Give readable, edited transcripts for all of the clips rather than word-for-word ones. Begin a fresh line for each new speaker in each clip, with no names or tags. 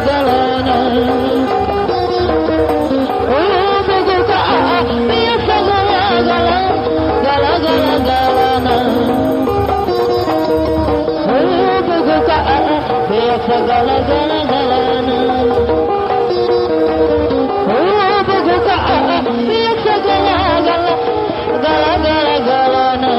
segala-galanya. Oh buka biar segala-galanya, gala-gala-galanya. Oh buka biar segala-gala-galanya. Oh buka biar segala-gala, gala-gala-galanya.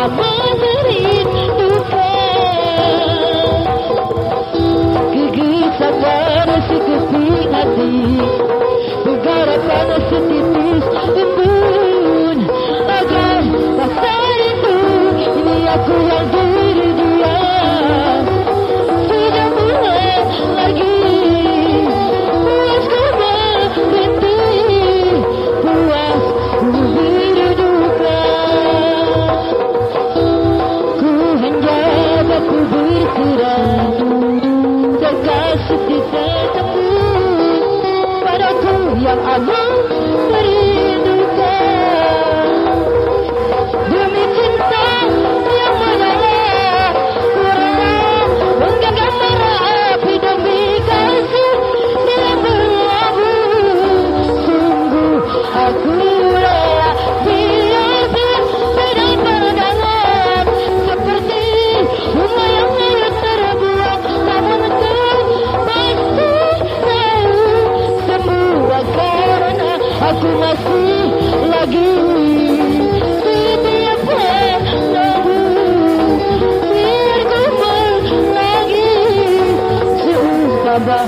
amat merindukan. Gelisah pada sekeping hati, pengharapan setitis embun, agar rasa rindu ini aku yang diri dia sudah mulai lagi. Puas ku berhenti, puas ku berduka. Ku hanya aku berserah, terkasih tetapmu padaku yang amat merindukan. Demi cinta yang menyala, ku rela menggenggam bara api demi kasih yang berlabuh. Sungguh aku rela biar beda pandangan, seperti bunga yang harus terbuang, namun pasti tahu semua karena aku masih lagi setiap padamu. Biar ku lagi seumpama